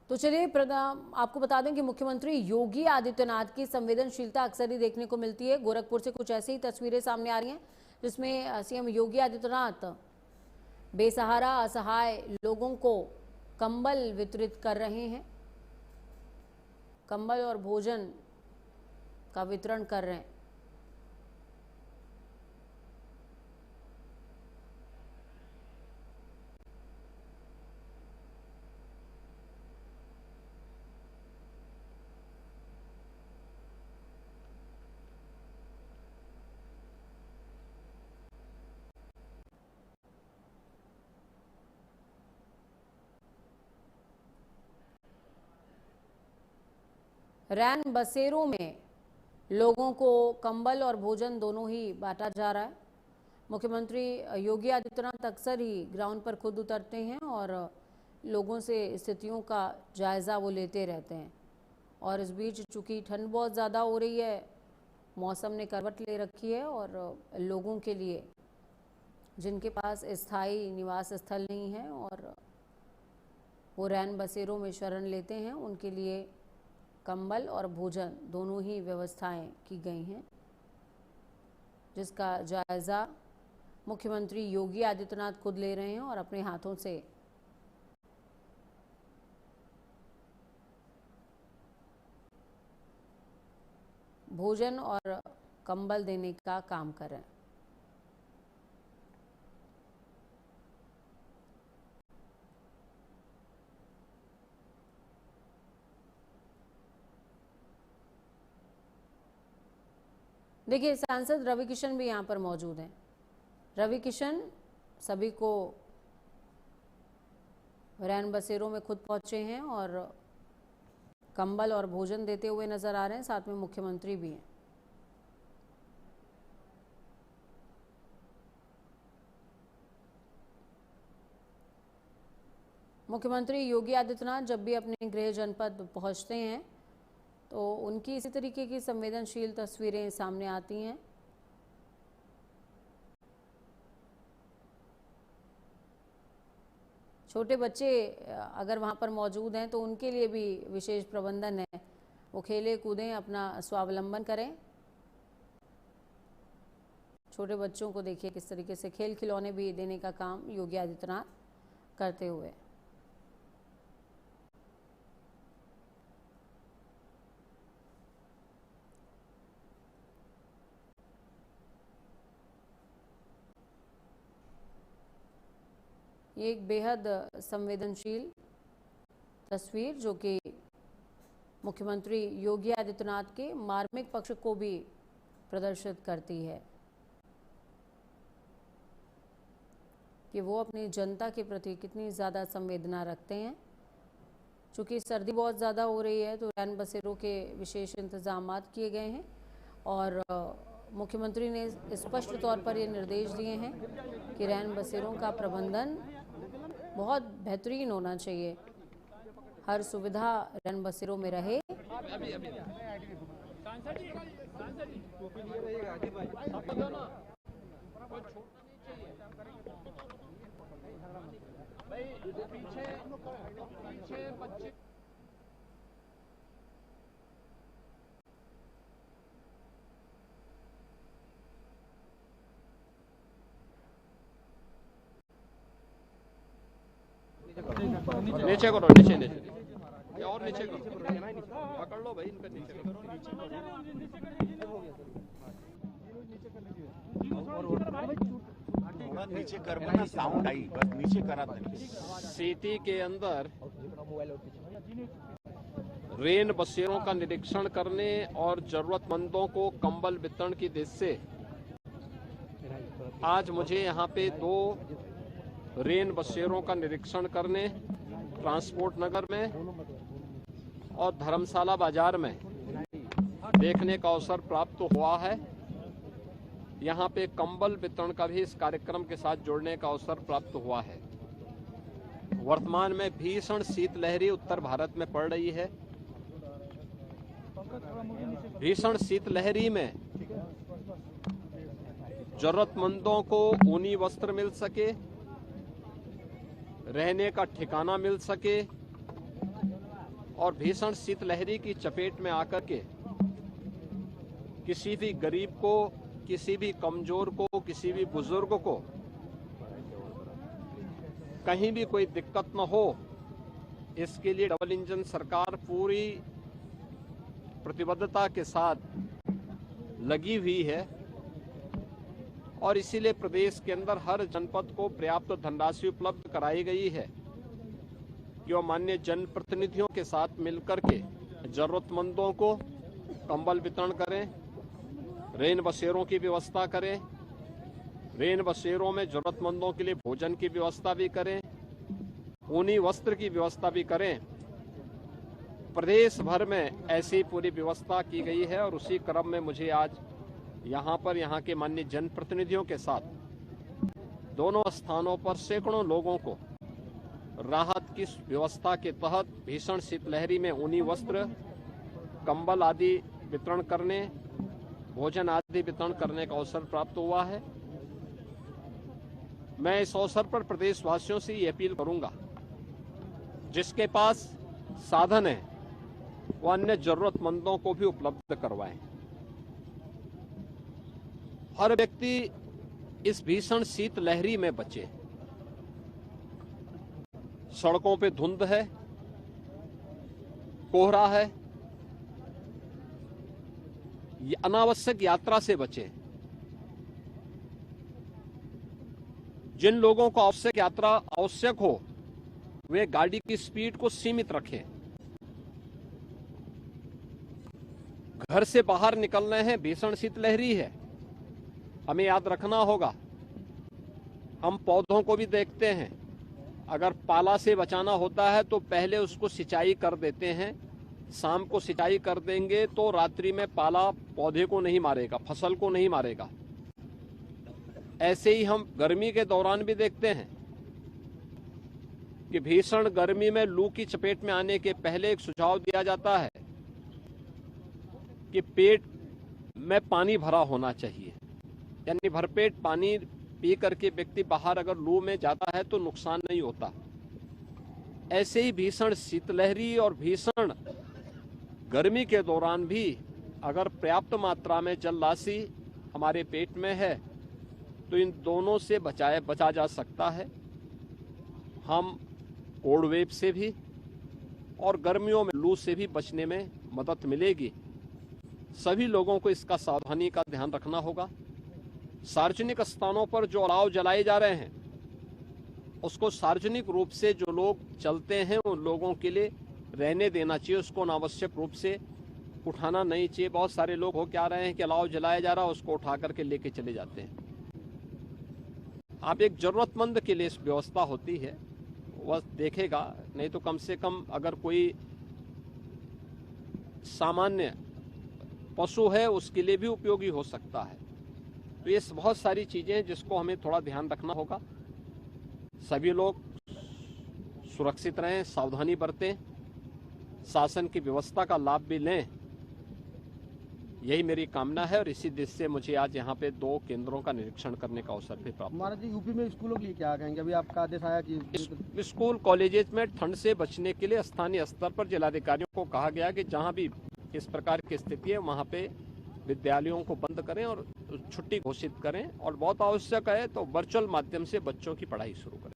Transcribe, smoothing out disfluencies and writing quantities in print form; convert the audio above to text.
तो चलिए आपको बता दें कि मुख्यमंत्री योगी आदित्यनाथ की संवेदनशीलता अक्सर ही देखने को मिलती है। गोरखपुर से कुछ ऐसी ही तस्वीरें सामने आ रही हैं जिसमें सीएम योगी आदित्यनाथ बेसहारा असहाय लोगों को कंबल वितरित कर रहे हैं, कंबल और भोजन का वितरण कर रहे हैं। रैन बसेरों में लोगों को कंबल और भोजन दोनों ही बांटा जा रहा है। मुख्यमंत्री योगी आदित्यनाथ अक्सर ही ग्राउंड पर खुद उतरते हैं और लोगों से स्थितियों का जायज़ा वो लेते रहते हैं। और इस बीच चूंकि ठंड बहुत ज़्यादा हो रही है, मौसम ने करवट ले रखी है और लोगों के लिए जिनके पास स्थायी निवास स्थल नहीं है और वो रैन बसेरों में शरण लेते हैं, उनके लिए कंबल और भोजन दोनों ही व्यवस्थाएं की गई हैं, जिसका जायज़ा मुख्यमंत्री योगी आदित्यनाथ खुद ले रहे हैं और अपने हाथों से भोजन और कंबल देने का काम कर रहे हैं। देखिए, सांसद रवि किशन भी यहाँ पर मौजूद हैं। रवि किशन सभी को रैन बसेरों में खुद पहुंचे हैं और कंबल और भोजन देते हुए नजर आ रहे हैं, साथ में मुख्यमंत्री भी हैं। मुख्यमंत्री योगी आदित्यनाथ जब भी अपने गृह जनपद पहुंचते हैं तो उनकी इसी तरीके की संवेदनशील तस्वीरें सामने आती हैं। छोटे बच्चे अगर वहाँ पर मौजूद हैं तो उनके लिए भी विशेष प्रबंधन है, वो खेले कूदें, अपना स्वावलंबन करें। छोटे बच्चों को देखिए किस तरीके से खेल खिलौने भी देने का काम योगी आदित्यनाथ करते हुए। ये एक बेहद संवेदनशील तस्वीर जो कि मुख्यमंत्री योगी आदित्यनाथ के मार्मिक पक्ष को भी प्रदर्शित करती है कि वो अपनी जनता के प्रति कितनी ज़्यादा संवेदना रखते हैं। चूँकि सर्दी बहुत ज़्यादा हो रही है तो रैन बसेरों के विशेष इंतजाम किए गए हैं और मुख्यमंत्री ने स्पष्ट तौर पर ये निर्देश दिए हैं कि रैन बसेरों का प्रबंधन बहुत बेहतरीन होना चाहिए, हर सुविधा रैन बसेरों में रहे। नीचे करो, नीचे नीचे और नीचे करो, पकड़ लो भाई इनका, नीचे नीचे कर ना, साउंड आई, बस नीचे करा। सिटी के अंदर रेन बसेरों का निरीक्षण करने और जरूरतमंदों को कंबल वितरण की दृष्टि से आज मुझे यहाँ पे 2 रेन बसेरों का निरीक्षण करने ट्रांसपोर्ट नगर में और धर्मशाला बाजार में देखने का अवसर प्राप्त हुआ है। यहाँ पे कंबल वितरण का भी इस कार्यक्रम के साथ जोड़ने का अवसर प्राप्त हुआ है। वर्तमान में भीषण शीतलहरी उत्तर भारत में पड़ रही है। भीषण शीतलहरी में जरूरतमंदों को ऊनी वस्त्र मिल सके, रहने का ठिकाना मिल सके, और भीषण शीतलहरी की चपेट में आकर के किसी भी गरीब को, किसी भी कमजोर को, किसी भी बुजुर्ग को कहीं भी कोई दिक्कत न हो, इसके लिए डबल इंजन सरकार पूरी प्रतिबद्धता के साथ लगी हुई है और इसीलिए प्रदेश के अंदर हर जनपद को पर्याप्त धनराशि उपलब्ध कराई गई है कि वो माननीय जनप्रतिनिधियों के साथ मिलकर के जरूरतमंदों को कंबल वितरण करें, रेन बसेरों की व्यवस्था करें, रेन बसेरों में जरूरतमंदों के लिए भोजन की व्यवस्था भी करें, ऊनी वस्त्र की व्यवस्था भी करें। प्रदेश भर में ऐसी पूरी व्यवस्था की गई है और उसी क्रम में मुझे आज यहाँ के माननीय जनप्रतिनिधियों के साथ दोनों स्थानों पर सैकड़ों लोगों को राहत की व्यवस्था के तहत भीषण शीतलहरी में ऊनी वस्त्र, कंबल आदि वितरण करने, भोजन आदि वितरण करने का अवसर प्राप्त हुआ है। मैं इस अवसर पर प्रदेशवासियों से ये अपील करूंगा, जिसके पास साधन है वो अन्य जरूरतमंदों को भी उपलब्ध करवाएं। हर व्यक्ति इस भीषण शीतलहरी में बचे। सड़कों पे धुंध है, कोहरा है, अनावश्यक यात्रा से बचे। जिन लोगों को आवश्यक यात्रा आवश्यक हो वे गाड़ी की स्पीड को सीमित रखें। घर से बाहर निकलने हैं, भीषण शीतलहरी है, हमें याद रखना होगा। हम पौधों को भी देखते हैं, अगर पाला से बचाना होता है तो पहले उसको सिंचाई कर देते हैं। शाम को सिंचाई कर देंगे तो रात्रि में पाला पौधे को नहीं मारेगा, फसल को नहीं मारेगा। ऐसे ही हम गर्मी के दौरान भी देखते हैं कि भीषण गर्मी में लू की चपेट में आने के पहले एक सुझाव दिया जाता है कि पेट में पानी भरा होना चाहिए, यानी भरपेट पानी पी करके व्यक्ति बाहर अगर लू में जाता है तो नुकसान नहीं होता। ऐसे ही भीषण शीतलहरी और भीषण गर्मी के दौरान भी अगर पर्याप्त मात्रा में जल राशि हमारे पेट में है तो इन दोनों से बचा जा सकता है। हम कोल्ड वेव से भी और गर्मियों में लू से भी बचने में मदद मिलेगी। सभी लोगों को इसका सावधानी का ध्यान रखना होगा। सार्वजनिक स्थानों पर जो अलाव जलाए जा रहे हैं उसको सार्वजनिक रूप से जो लोग चलते हैं उन लोगों के लिए रहने देना चाहिए, उसको अनावश्यक रूप से उठाना नहीं चाहिए। बहुत सारे लोग हो क्या रहे हैं कि अलाव जलाया जा रहा है उसको उठा करके लेके चले जाते हैं। आप एक जरूरतमंद के लिए इस व्यवस्था होती है वह देखेगा, नहीं तो कम से कम अगर कोई सामान्य पशु है उसके लिए भी उपयोगी हो सकता है। तो ये बहुत सारी चीजें हैं जिसको हमें थोड़ा ध्यान रखना होगा। सभी लोग सुरक्षित रहें, सावधानी बरतें, शासन की व्यवस्था का लाभ भी लें, यही मेरी कामना है। और इसी दृष्टि से मुझे आज यहाँ पे 2 केंद्रों का निरीक्षण करने का अवसर भी प्राप्त। महाराज जी, यूपी में स्कूलों के लिए क्या कहेंगे? अभी आपका आदेश आया कि स्कूल कॉलेजेस में ठंड से बचने के लिए स्थानीय स्तर पर जिलाधिकारियों को कहा गया कि जहाँ भी इस प्रकार की स्थिति है वहाँ पे विद्यालयों को बंद करें और छुट्टी घोषित करें और बहुत आवश्यक है तो वर्चुअल माध्यम से बच्चों की पढ़ाई शुरू करें।